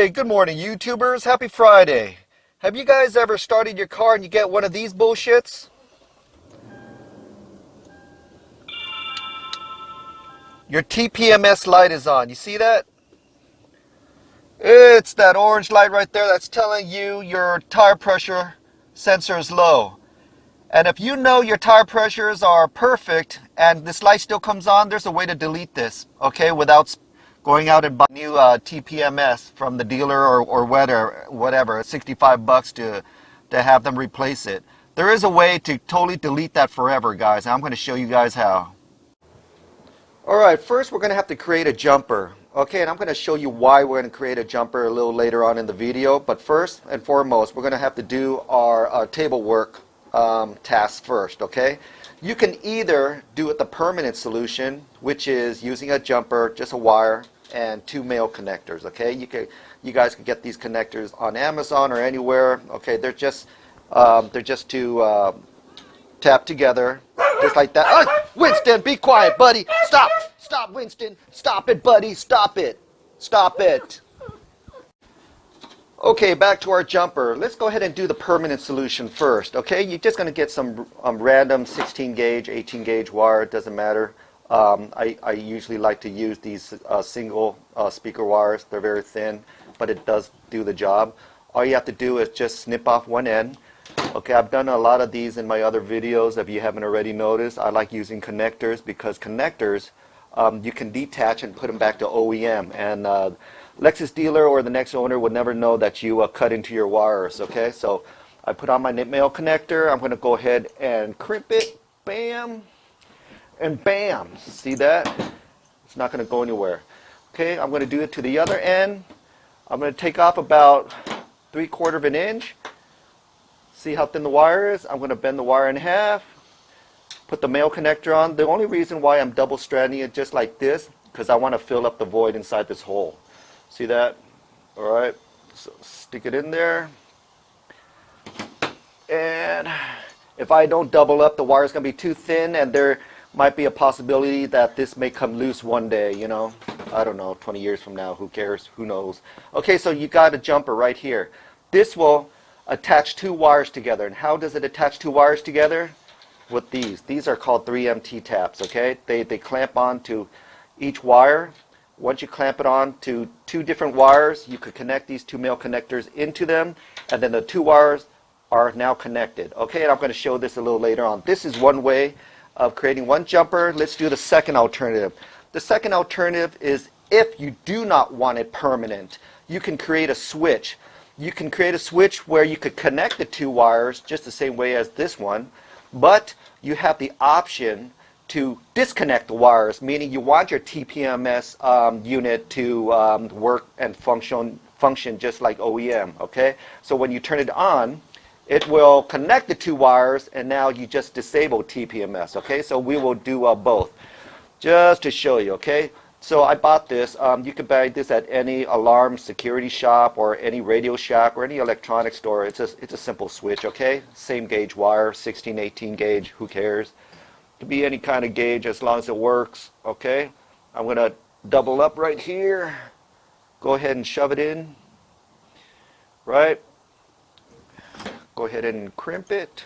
Hey, good morning, YouTubers. Happy Friday. Have you guys ever started your car and you get one of these bullshits? Your TPMS light is on. You see that? It's that orange light right there that's telling you your tire pressure sensor is low. And if you know your tire pressures are perfect and this light still comes on, there's a way to delete this, okay, without going out and buying new TPMS from the dealer or whatever, it's 65 bucks to have them replace it. There is a way to totally delete that forever, guys, and I'm going to show you guys how. Alright, first we're going to have to create a jumper. Okay, and I'm going to show you why we're going to create a jumper a little later on in the video. But first and foremost, we're going to have to do our table work task first, okay? You can either do it the permanent solution, which is using a jumper, just a wire, and two male connectors, okay? You guys can get these connectors on Amazon or anywhere, okay? They're just to tap together, just like that. Oh, Winston, be quiet, buddy. Stop. Stop, Winston. Stop it, buddy. Stop it. Stop it. Okay, back to our jumper. Let's go ahead and do the permanent solution first, okay? You're just going to get some random 16 gauge, 18 gauge wire. It doesn't matter. I usually like to use these single speaker wires. They're very thin, but it does do the job. All you have to do is just snip off one end. Okay, I've done a lot of these in my other videos. If you haven't already noticed, I like using connectors because connectors, you can detach and put them back to OEM. And Lexus dealer or the next owner would never know that you cut into your wires. Okay, so I put on my male connector. I'm going to go ahead and crimp it. Bam. And bam. See that? It's not going to go anywhere. Okay, I'm going to do it to the other end. I'm going to take off about 3/4 of an inch. See how thin the wire is? I'm going to bend the wire in half, put the male connector on. The only reason why I'm double stranding it just like this, because I want to fill up the void inside this hole. See that? All right, so stick it in there. And if I don't double up, the wire is going to be too thin, and there might be a possibility that this may come loose one day, you know. I don't know, 20 years from now, who cares? Who knows? Okay, so you got a jumper right here. This will attach two wires together. And how does it attach two wires together? With these. These are called 3M T-taps, okay? They clamp onto each wire. Once you clamp it on to two different wires, you could connect these two male connectors into them, and then the two wires are now connected. Okay, and I'm going to show this a little later on. This is one way of creating one jumper. Let's do the second alternative. The second alternative is if you do not want it permanent, you can create a switch. You can create a switch where you could connect the two wires just the same way as this one, but you have the option to disconnect the wires, meaning you want your TPMS unit to work and function just like OEM, okay? So when you turn it on, it will connect the two wires, and now you just disable TPMS, okay? So we will do both, just to show you, okay? So I bought this. You can buy this at any alarm security shop or any Radio Shack or any electronics store. It's a simple switch, okay? Same gauge wire, 16, 18 gauge, who cares? It could be any kind of gauge as long as it works, okay? I'm going to double up right here. Go ahead and shove it in, right? Go ahead and crimp it.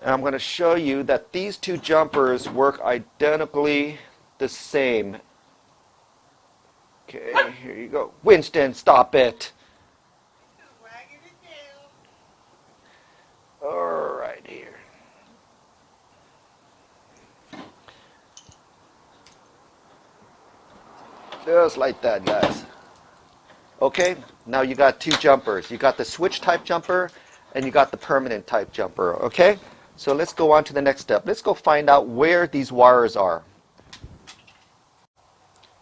And I'm going to show you that these two jumpers work identically the same. Okay, here you go. Winston, stop it. All right, here. Just like that, guys. Okay, now you got two jumpers. You got the switch type jumper and you got the permanent type jumper, okay? So let's go on to the next step. Let's go find out where these wires are.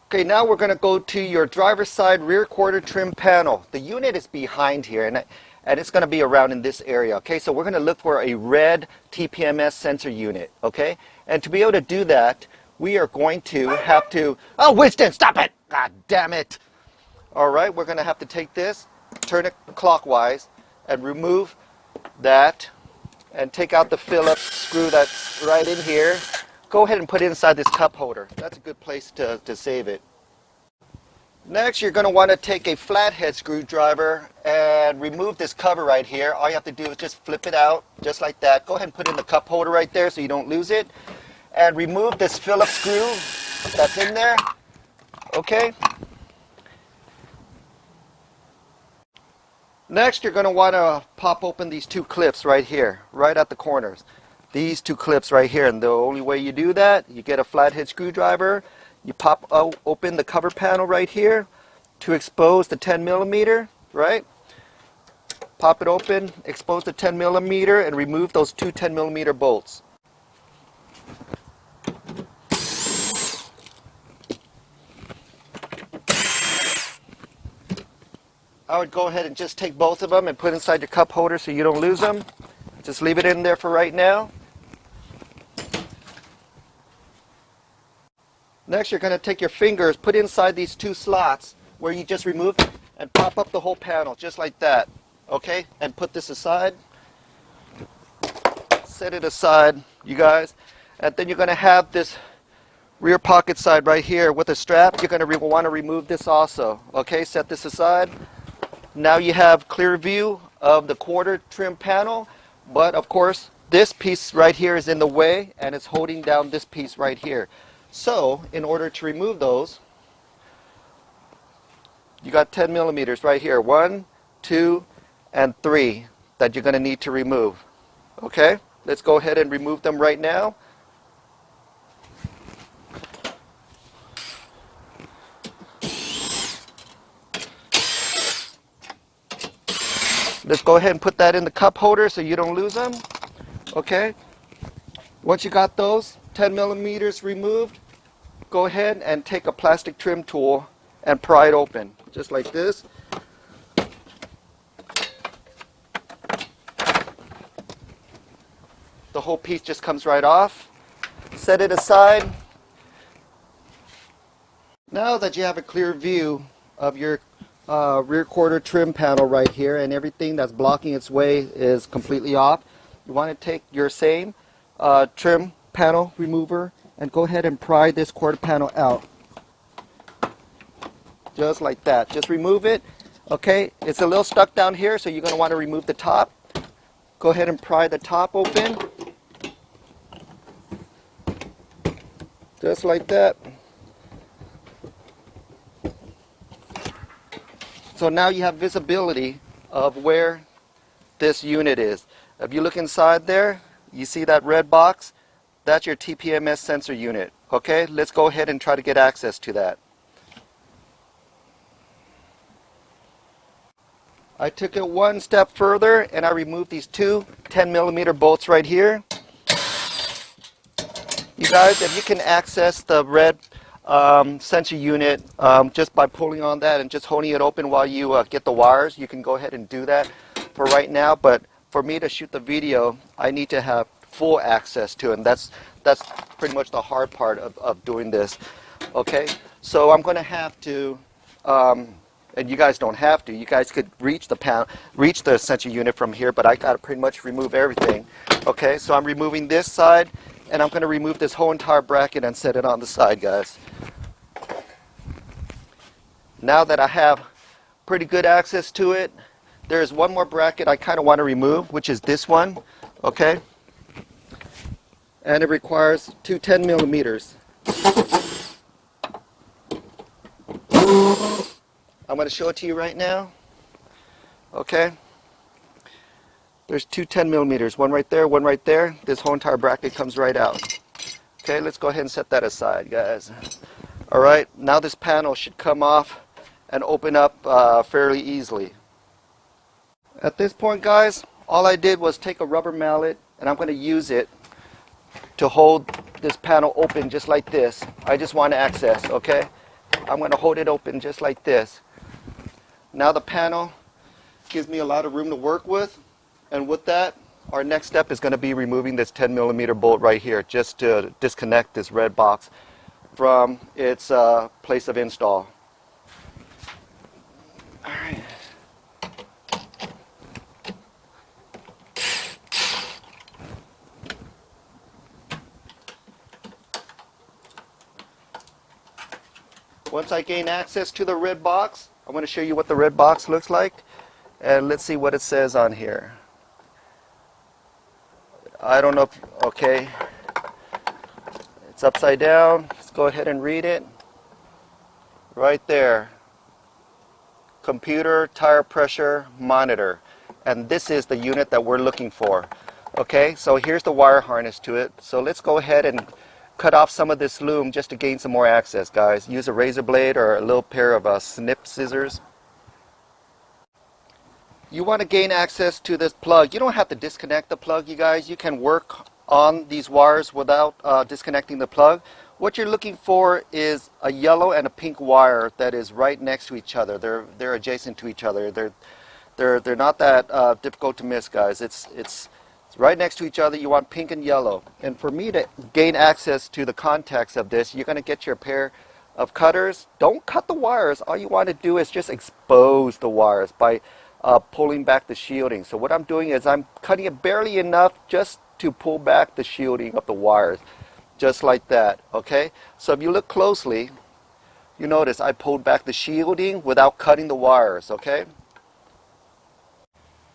Okay, now we're going to go to your driver's side rear quarter trim panel. The unit is behind here, and it's going to be around in this area. Okay, so we're going to look for a red TPMS sensor unit. Okay, and to be able to do that, we are going to have to... Oh, Winston, stop it! God damn it! All right, we're going to have to take this, turn it clockwise, and remove that, and take out the Phillips screw that's right in here. Go ahead and put it inside this cup holder. That's a good place to save it. Next, you're going to want to take a flathead screwdriver and remove this cover right here. All you have to do is just flip it out, just like that. Go ahead and put it in the cup holder right there so you don't lose it. And remove this Phillips screw that's in there. Okay. Next, you're going to want to pop open these two clips right here, right at the corners. These two clips right here. And the only way you do that, you get a flathead screwdriver. You pop open the cover panel right here to expose the 10 millimeter, right? Pop it open, expose the 10 millimeter, and remove those two 10 millimeter bolts. I would go ahead and just take both of them and put inside your cup holder so you don't lose them. Just leave it in there for right now. Next, you're going to take your fingers, put inside these two slots where you just removed, and pop up the whole panel just like that. Okay? And put this aside. Set it aside, you guys. And then you're going to have this rear pocket side right here with a strap. You're going to want to remove this also. Okay? Set this aside. Now you have clear view of the quarter trim panel, but of course this piece right here is in the way and it's holding down this piece right here. So in order to remove those, you got 10 millimeters right here. 1, 2, and 3 that you're going to need to remove. Okay, let's go ahead and remove them right now. Let's go ahead and put that in the cup holder so you don't lose them. Okay, once you got those 10 millimeters removed, go ahead and take a plastic trim tool and pry it open, just like this. The whole piece just comes right off. Set it aside. Now that you have a clear view of your rear quarter trim panel right here and everything that's blocking its way is completely off, you want to take your same trim panel remover and go ahead and pry this quarter panel out. Just like that. Just remove it. Okay, it's a little stuck down here, so you're going to want to remove the top. Go ahead and pry the top open. Just like that. So now you have visibility of where this unit is. If you look inside there, you see that red box? That's your TPMS sensor unit. Okay, let's go ahead and try to get access to that. I took it one step further and I removed these two 10 millimeter bolts right here. You guys, if you can access the red sensor unit just by pulling on that and just holding it open while you get the wires, you can go ahead and do that for right now. But for me to shoot the video, I need to have full access to it, and that's pretty much the hard part of doing this. Okay, so I'm going to have to, and you guys don't have to. You guys could reach the sensor unit from here, but I got to pretty much remove everything. Okay, so I'm removing this side. And I'm going to remove this whole entire bracket and set it on the side, guys. Now that I have pretty good access to it, there's one more bracket I kind of want to remove, which is this one, okay? And it requires two 10 millimeters. I'm going to show it to you right now, okay? There's two 10 millimeters, one right there, one right there. This whole entire bracket comes right out. Okay, let's go ahead and set that aside, guys. All right, now this panel should come off and open up fairly easily. At this point, guys, all I did was take a rubber mallet and I'm going to use it to hold this panel open just like this. I just want access, okay? I'm going to hold it open just like this. Now the panel gives me a lot of room to work with. And with that, our next step is going to be removing this 10 millimeter bolt right here, just to disconnect this red box from its place of install. All right. Once I gain access to the red box, I want to show you what the red box looks like. And let's see what it says on here. I don't know if, okay. It's upside down. Let's go ahead and read it. Right there. Computer tire pressure monitor. And this is the unit that we're looking for. Okay, so here's the wire harness to it. So let's go ahead and cut off some of this loom just to gain some more access, guys. Use a razor blade or a little pair of snip scissors. You want to gain access to this plug. You don't have to disconnect the plug, you guys. You can work on these wires without disconnecting the plug. What you're looking for is a yellow and a pink wire that is right next to each other. They're adjacent to each other. They're not that difficult to miss, guys. It's right next to each other. You want pink and yellow. And for me to gain access to the contacts of this, you're going to get your pair of cutters. Don't cut the wires. All you want to do is just expose the wires by pulling back the shielding. So what I'm doing is I'm cutting it barely enough just to pull back the shielding of the wires, just like that. Okay, so if you look closely, you notice I pulled back the shielding without cutting the wires. Okay,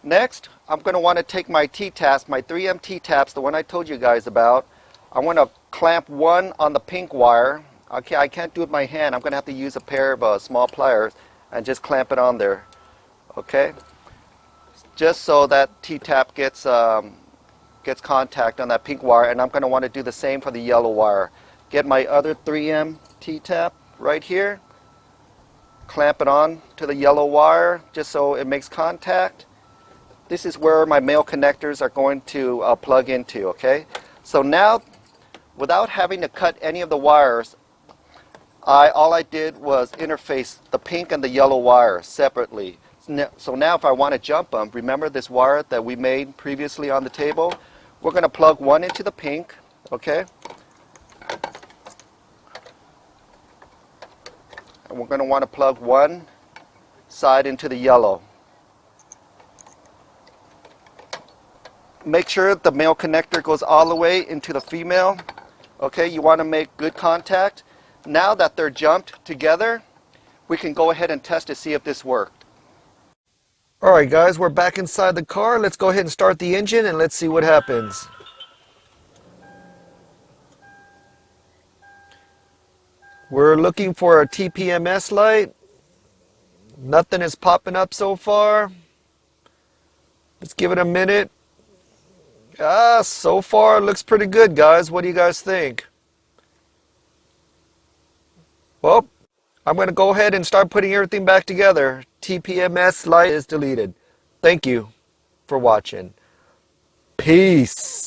next I'm going to want to take my T-taps, my 3M T-taps, the one I told you guys about. I want to clamp one on the pink wire. Okay, I can't do it with my hand. I'm going to have to use a pair of small pliers and just clamp it on there. Okay, just so that T-tap gets contact on that pink wire, and I'm going to want to do the same for the yellow wire. Get my other 3M T-tap right here, clamp it on to the yellow wire just so it makes contact. This is where my male connectors are going to plug into. Okay, so now without having to cut any of the wires, all I did was interface the pink and the yellow wire separately. So now if I want to jump them, remember this wire that we made previously on the table? We're going to plug one into the pink, okay? And we're going to want to plug one side into the yellow. Make sure the male connector goes all the way into the female. Okay, you want to make good contact. Now that they're jumped together, we can go ahead and test to see if this worked. Alright guys, we're back inside the car. Let's go ahead and start the engine and let's see what happens. We're looking for a TPMS light. Nothing is popping up so far. Let's give it a minute. So far it looks pretty good, guys. What do you guys think? Well, I'm going to go ahead and start putting everything back together. TPMS light is deleted. Thank you for watching. Peace.